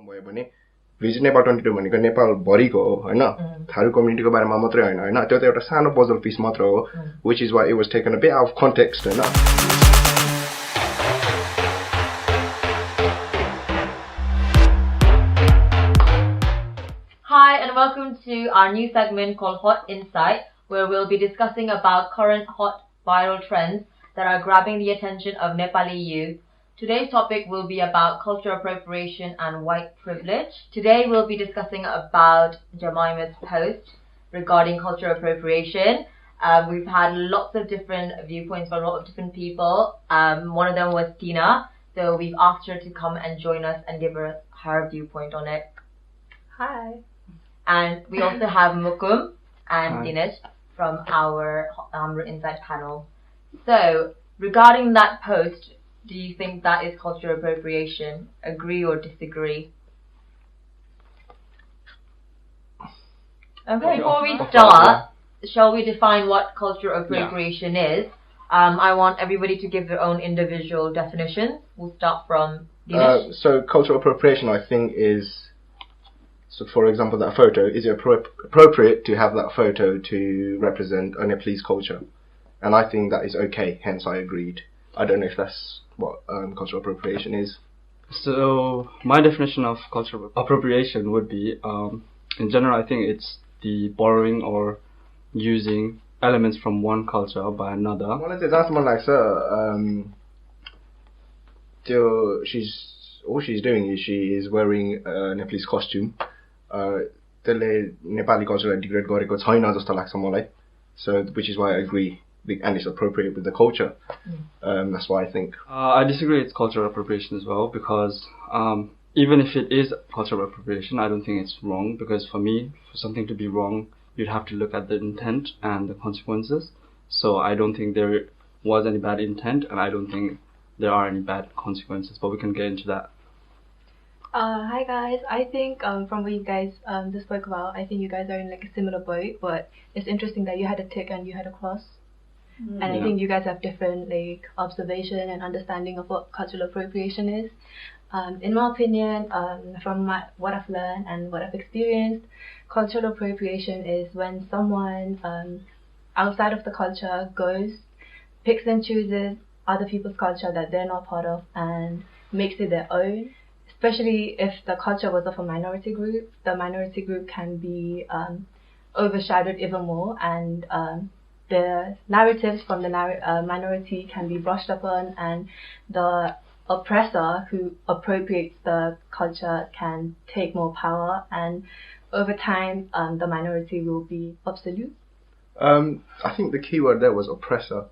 भयो भने भिजिट नेपाल 22 भनेको नेपाल भरिको हो हैन थारू कम्युनिटीको बारेमा मात्रै हैन हैन त्यो त एउटा सानो पजल पिस मात्र हो which is why it was taken a bit out of context Hahn Hi and welcome to our new segment called HotInsight, where we'll be discussing about current hot viral trends that are grabbing the attention of Nepali youth. Today's topic will be about cultural appropriation and white privilege. Today we'll be discussing about Jemima's post regarding cultural appropriation. We've had lots of different viewpoints from a lot of different people. One of them was Tina, so we've asked her to come and join us and give her viewpoint on it. Hi. And we also have Mukum and Dinesh from our Insight panel. So, regarding that post, do you think that is cultural appropriation? Agree or disagree? Okay, before we start, shall we define what cultural appropriation is? I want everybody to give their own individual definitions. We'll start from Dinesh. So, cultural appropriation, I think, is... So, for example, that photo, is it appropriate to have that photo to represent a Nepalese culture? And I think that is okay, hence I agreed. I don't know if that's what cultural appropriation is. So, my definition of cultural appropriation would be, in general, I think it's the borrowing or using elements from one culture by another. All she's doing is she is wearing a Nepalese costume. त्यसले नेपाली कल्चरलाई degrade गरेको छैन जस्तो लाग्छ मलाई. So, which is why I agree, and it's appropriate with the culture. That's why I think. I disagree it's cultural appropriation as well, because even if it is cultural appropriation, I don't think it's wrong, because for me, for something to be wrong, you'd have to look at the intent and the consequences. So I don't think there was any bad intent, and I don't think there are any bad consequences, but we can get into that. Hi guys, I think from what you guys just spoke about, I think you guys are in like a similar boat, but it's interesting that you had a tick and you had a cross. And I think you guys have different like observation and understanding of what cultural appropriation is. In my opinion, from what I've learned and what I've experienced, cultural appropriation is when someone outside of the culture picks and chooses other people's culture that they're not part of and makes it their own. Especially if the culture was of a minority group, the minority group can be overshadowed even more, and the narratives from the minority can be brushed upon, and the oppressor who appropriates the culture can take more power, and over time the minority will be obsolete. I think the key word there was oppressor.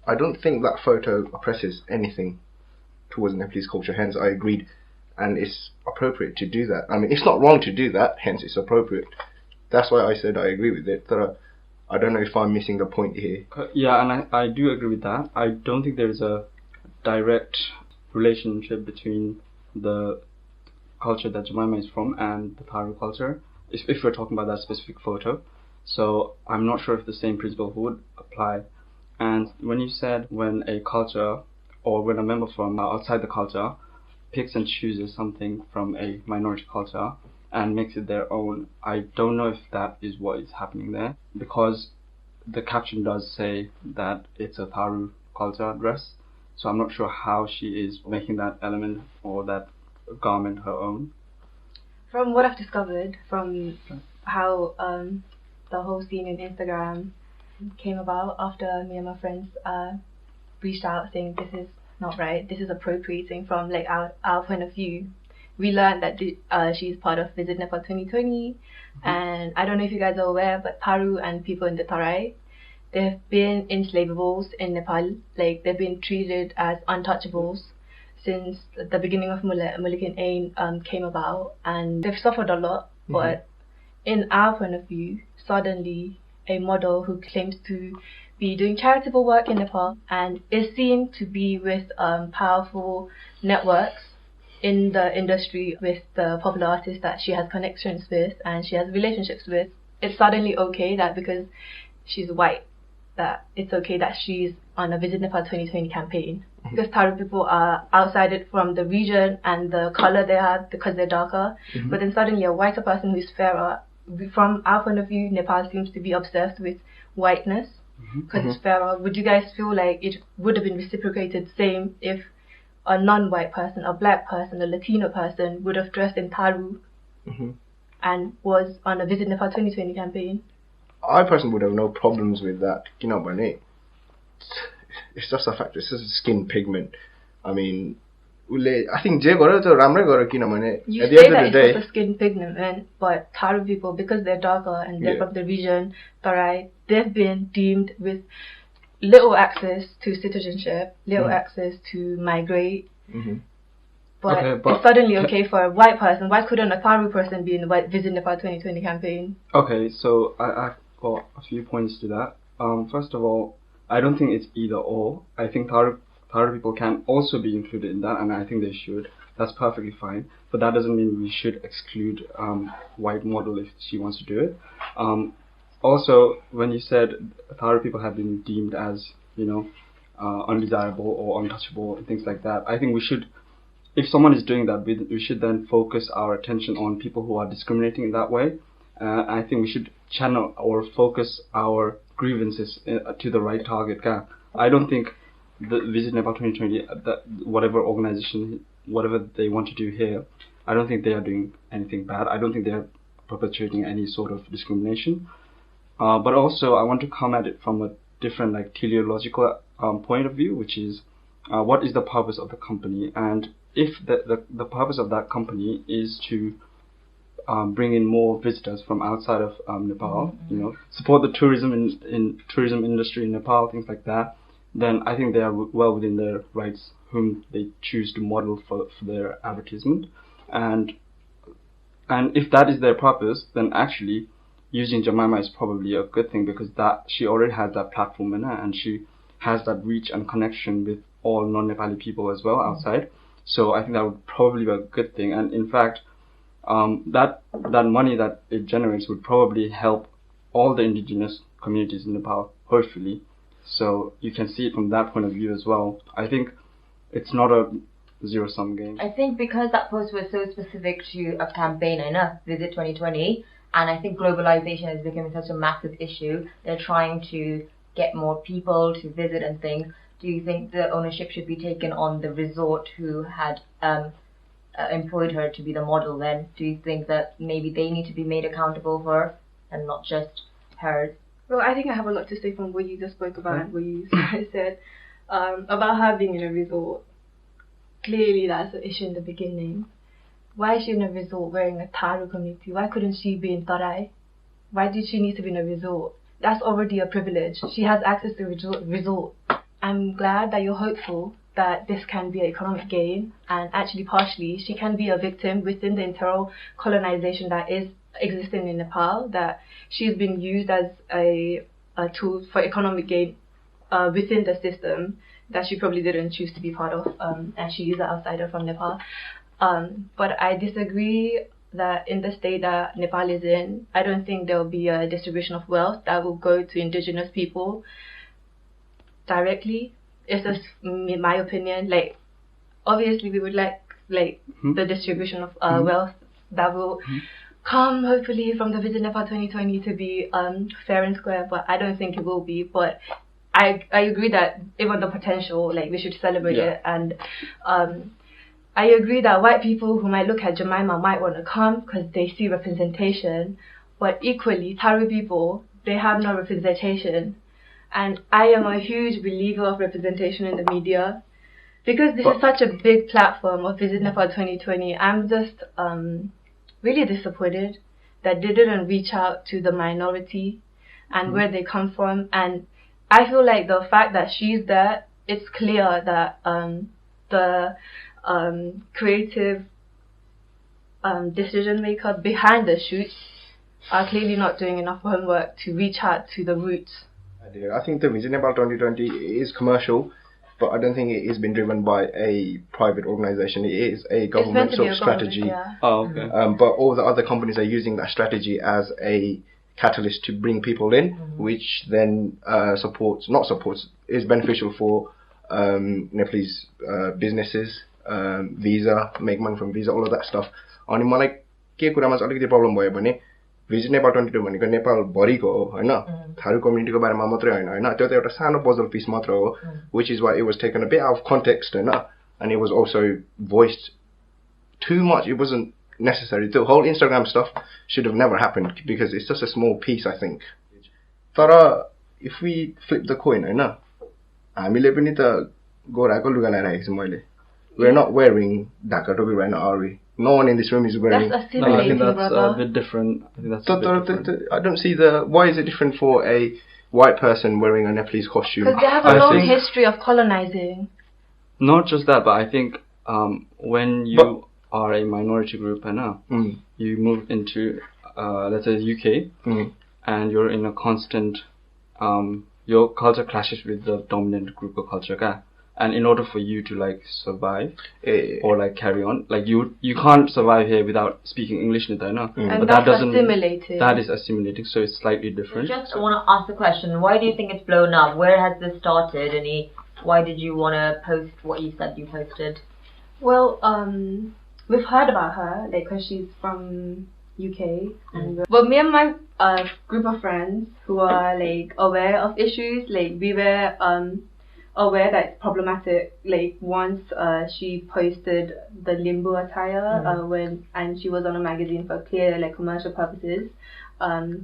I don't think that photo oppresses anything towards Nepalese culture, hence I agreed. And it's appropriate to do that. I mean, it's not wrong to do that, hence it's appropriate. That's why I said I agree with it. I don't know if I'm missing the point here. Yeah, and I do agree with that. I don't think there's a direct relationship between the culture that Jemima is from and the Tharu culture, if we're talking about that specific photo. So I'm not sure if the same principle would apply. And when you said when a culture, or when a member from outside the culture picks and chooses something from a minority culture and makes it their own, I don't know if that is what is happening there, because the caption does say that it's a Tharu culture dress, so I'm not sure how she is making that element or that garment her own. From what I've discovered, from how the whole scene in Instagram came about after me and my friends reached out saying this is not right, this is appropriating from like our point of view. We learned that she's part of Visit Nepal 2020, and I don't know if you guys are aware, but Tharu and people in the Tarai, they've been enslavable in Nepal. Like, they've been treated as untouchables since the beginning of Mulligan Ain came about, and they've suffered a lot. But in our point of view, suddenly a model who claims to be doing charitable work in Nepal and is seen to be with powerful networks in the industry with the popular artists that she has connections with and she has relationships with, it's suddenly okay that because she's white, that it's okay that she's on a Visit Nepal 2020 campaign. Because Tharu people are outside from the region and the color they have because they're darker. But then suddenly a whiter person who's fairer, from our point of view, Nepal seems to be obsessed with whiteness because it's fairer. Would you guys feel like it would have been reciprocated same if a non-white person, a black person, a Latino person would have dressed in Tharu and was on a Visit Nepal 2020 campaign? I personally would have no problems with that. You know, but it's just a fact. It's just skin pigment. I mean, I think at the end of the day, it's a skin pigment, but Tharu people, because they're darker and they're from the region, Tarai, they've been deemed with little access to citizenship, little access to migrate. But it's suddenly okay for a white person. Why couldn't a Tharu person be in the Visit Nepal 2020 campaign? Okay, so I've got a few points to that. First of all, I don't think it's either or. I think Tharu people can also be included in that, and I think they should. That's perfectly fine. But that doesn't mean we should exclude white model if she wants to do it. Also, when you said Tharu people have been deemed as, undesirable or untouchable and things like that, I think we should, if someone is doing that, we should then focus our attention on people who are discriminating in that way. I think we should channel or focus our grievances to the right target. I don't think the Visit Nepal 2020, whatever organization, whatever they want to do here, I don't think they are doing anything bad. I don't think they are perpetuating any sort of discrimination. But also, I want to come at it from a different, teleological point of view, which is what is the purpose of the company? And if the purpose of that company is to bring in more visitors from outside of Nepal, support the tourism industry in Nepal, things like that, then I think they are well within their rights whom they choose to model for their advertisement. And if that is their purpose, then actually using Jemima is probably a good thing, because that she already has that platform in her, and she has that reach and connection with all non-Nepali people as well outside. So I think that would probably be a good thing. And in fact, that money that it generates would probably help all the indigenous communities in Nepal, hopefully. So you can see it from that point of view as well. I think it's not a zero-sum game. I think because that post was so specific to a campaign, Visit 2020, and I think globalization is becoming such a massive issue, they're trying to get more people to visit and things. Do you think the ownership should be taken on the resort who had employed her to be the model then? Do you think that maybe they need to be made accountable for her and not just hers? Well, I think I have a lot to say from what you just spoke about and what you said about her being in a resort. Clearly that's the issue in the beginning. Why is she in a resort wearing a Tharu community? Why couldn't she be in Tarai? Why did she need to be in a resort? That's already a privilege. She has access to a resort. I'm glad that you're hopeful that this can be an economic gain, and actually partially she can be a victim within the internal colonization that is existing in Nepal, that she's been used as a tool for economic gain within the system that she probably didn't choose to be part of, and she is an outsider from Nepal. But I disagree that in the state that Nepal is in, I don't think there will be a distribution of wealth that will go to indigenous people directly. It's just in my opinion. Obviously we would like the distribution of wealth that will come hopefully from the Visit Nepal 2020 to be fair and square, but I don't think it will be. But I agree that even the potential, we should celebrate it. And I agree that white people who might look at Jemima might want to come because they see representation, but equally Tharu people, they have no representation. And I am a huge believer of representation in the media, because this is such a big platform of Visit Nepal 2020. I'm just really disappointed that they didn't reach out to the minority and where they come from. And I feel like the fact that she's there, it's clear that the creative decision maker behind the shoots are clearly not doing enough homework to reach out to the roots. I think the Visit Nepal 2020 is commercial, but I don't think it is being driven by a private organization. It is a government sort of strategy. Oh, okay. But all the other companies are using that strategy as a catalyst to bring people in, which then is beneficial for Nepalese businesses, visa, make money from visa, all of that stuff. अनि मलाई के कुरामा चाहिँ अलिकति problem भयो भने visit Nepal 22 भनेको नेपाल भरिको हो हैन, थारू कम्युनिटीको बारेमा मात्रै हैन हैन, त्यो त एउटा सानो पजल पिस मात्र हो, which is why it was taken a bit out of context Hahn, and it was also voiced too much. It wasn't necessary. The whole Instagram stuff should have never happened because it's just a small piece, I think. But if we flip the coin हैन, हामीले पनि त गोराको लुगा लगाइरहेको छु मैले. We're not wearing Dhaka टोपी right now, are we? No one in this room is wearing. That's No, I think assimilating, that's brother. a bit different. I think that's a bit different. I don't see why is it different for a white person wearing a Nepalese costume? Because they have a I long think- history of colonizing. Not just that, but I think when you are a minority group and you move into let's say UK and you're in a constant your culture clashes with the dominant group of culture ka. And in order for you to like survive or like carry on, like you can't survive here without speaking English, And but that's that doesn't assimilating. that is assimilating, so it's slightly different. Just want to ask the question, why do you think it's blown up? Where has this started? And why did you want to post what you said you posted? Well, we've heard about her, like, because she's from UK. But me and my group of friends who are, like, aware of issues, like, we were aware that it's problematic. Like, once she posted the limbo attire and she was on a magazine for clear, like, commercial purposes.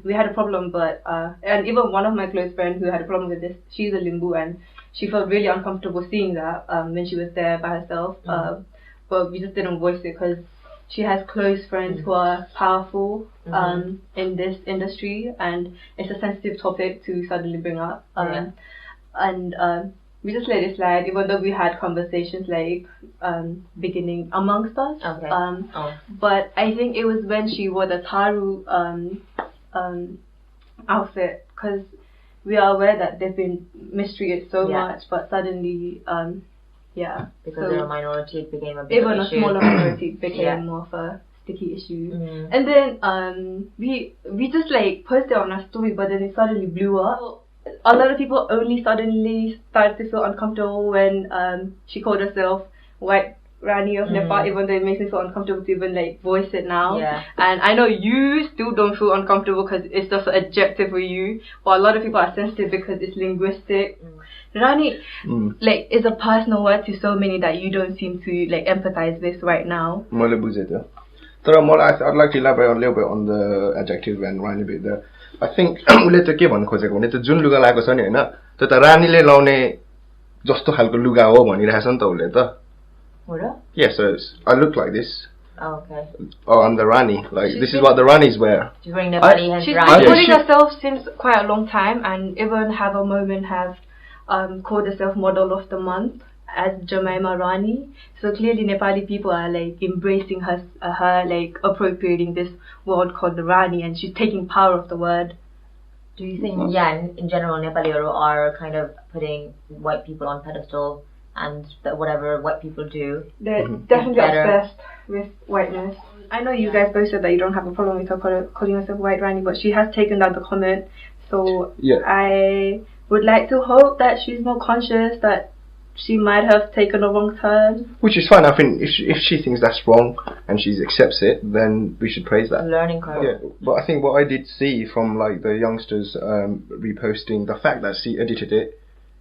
We had a problem, but and even one of my close friends who had a problem with this, she's a limbu, and she felt really uncomfortable seeing that when she was there by herself. But we just didn't voice it because she has close friends who are powerful in this industry, and it's a sensitive topic to suddenly bring up. And we just let it slide, even though we had conversations like beginning amongst us. But I think it was when she wore the Tharu outfit, because we are aware that they've been mistreated so much, but suddenly, Because so they're a minority, it became a big even issue. a smaller minority became more of a sticky issue. And then we just like posted on our story, but then it suddenly blew up. A lot of people only suddenly started to feel uncomfortable when she called herself White Rani of Nepal, even though it makes me feel uncomfortable to even like voice it now. And I know you still don't feel uncomfortable because it's just an adjective for you, but a lot of people are sensitive because it's linguistic. Rani like is a personal word to so many that you don't seem to like empathize with right now. I'd like to elaborate a little bit on the adjective and Rani bit there. I think उसले त के भन्नु खोजेको भने त जुन लुगा लगाएको छ नि हैन, त्यो त रानीले लाउने जस्तो खालको लुगा हो भनिरहेछ नि त उसले त. Yes, so I look like this. Okay. Oh, I'm the Rani. Like, this is what the Ranis wear. She's wearing Nepali hands She's Rani. been calling herself since quite a long time, and even have a moment have called herself Model of the Month as Jemima Rani. So clearly Nepali people are like embracing her like appropriating this word called the Rani, and she's taking power of the word. Do you think, in general, Nepali are kind of putting white people on pedestal, and that whatever white people do, they're definitely obsessed with whiteness. I know you guys both said that you don't have a problem with her calling herself White Rani, but she has taken down the comment. So I would like to hope that she's more conscious that she might have taken a wrong turn. Which is fine. I think if she thinks that's wrong and she accepts it, then we should praise that. Learning curve. Yeah, but I think what I did see from like the youngsters reposting the fact that she edited it,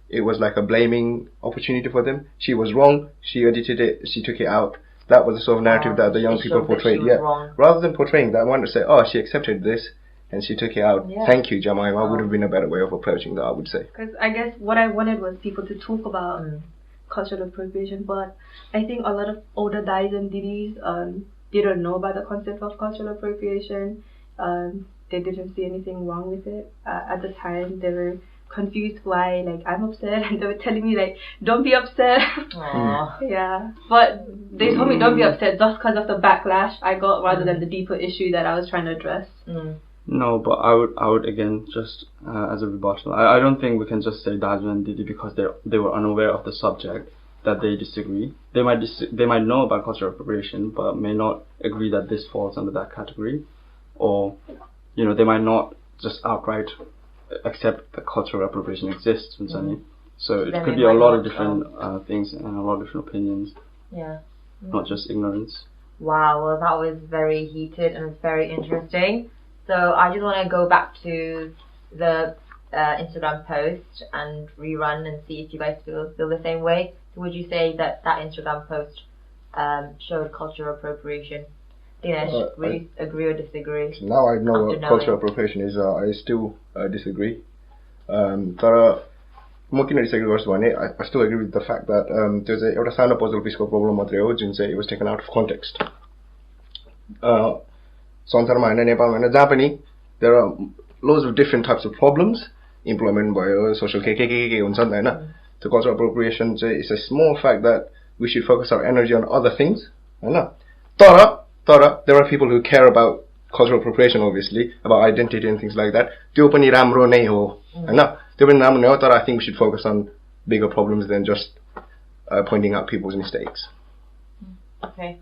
it was like a blaming opportunity for them. She was wrong. She edited it. She took it out. That was the sort of narrative that the young people portrayed. Rather than portraying that, I wanted to say, oh, she accepted this and she took it out. Thank you, Jemima. Would have been a better way of approaching that, I would say. Because I guess what I wanted was people to talk about cultural appropriation, but I think a lot of older dais and didis didn't know about the concept of cultural appropriation. They didn't see anything wrong with it. At the time, they were confused why like I'm upset, and they were telling me like don't be upset. But they told me don't be upset just because of the backlash I got rather than the deeper issue that I was trying to address. No, but I would again just as a rebuttal, I don't think we can just say Daju and Didi because they were unaware of the subject that they disagree. They might know about cultural appropriation but may not agree that this falls under that category, or they might not just outright accept that cultural appropriation exists. So it Then could it be a might lot not of different things and a lot of different opinions, Yeah. not just ignorance. Wow, well that was very heated and it's very interesting. So I just want to go back to the Instagram post and rerun and see if you guys feel the same way. So would you say that Instagram post showed cultural appropriation? Dinesh, would you agree or disagree? Now I know what cultural appropriation is. I still disagree. तर म किन disagree गर्छु भने I still agree with the fact that त्यो चाहिँ एउटा सानो puzzle piece को problem मात्रै हो जुन चाहिँ it was taken out of context. संसारमा हैन नेपालमा हैन जहाँ पनि there are loads of different types of problems. Employment भयो, social के हुन्छ नि हैन. The cultural appropriation is a small fact that we should focus our energy on other things, हैन. तर there are people who care about cultural appropriation, obviously, about identity and things like that. त्यो पनि राम्रो नै हो, हैन. त्यो पनि राम्रो नै हो, तर I think we should focus on bigger problems than just pointing out people's mistakes. Okay.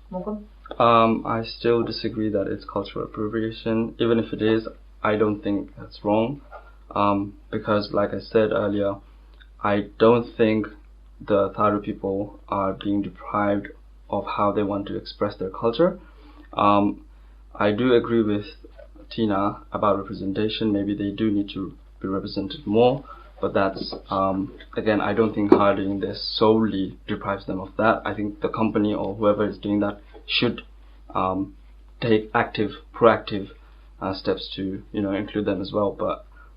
Mokum? I still disagree that it's cultural appropriation. Even if it is, I don't think that's wrong. Because like I said earlier, I don't think the Tharu people are being deprived of how they want to express their culture. I do agree with Tina about representation. Maybe they do need to be represented more, but that's again, I don't think hiring this solely deprives them of that. I think the company or whoever is doing that should take active, proactive steps to include them as well.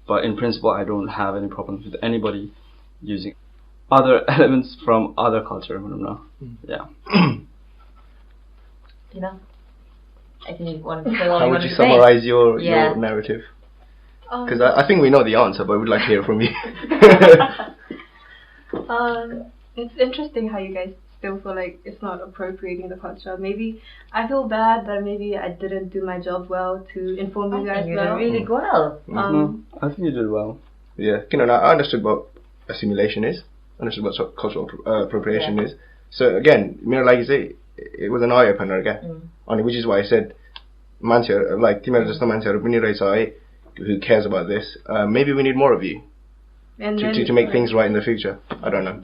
But in principle, I don't have any problems with anybody using other elements from other culture. Yeah. Tina, I think you want to say what How you would want you to summarize say. your narrative? Because I think we know the answer, but we'd like to hear from you. It's interesting how you guys still feel like it's not appropriating the culture. Maybe I feel bad that maybe I didn't do my job well to inform you guys You well. did really well. I think you did well. Yeah, I understood what assimilation is. I understood what cultural appropriation is. So again, like you say, it was an eye opener again. Which is why I said, मान्छेहरु like तिमीहरु जस्तो मान्छेहरु पनि रहेछ है who cares about this. Maybe we need more of you to make things right in the future. I don't know.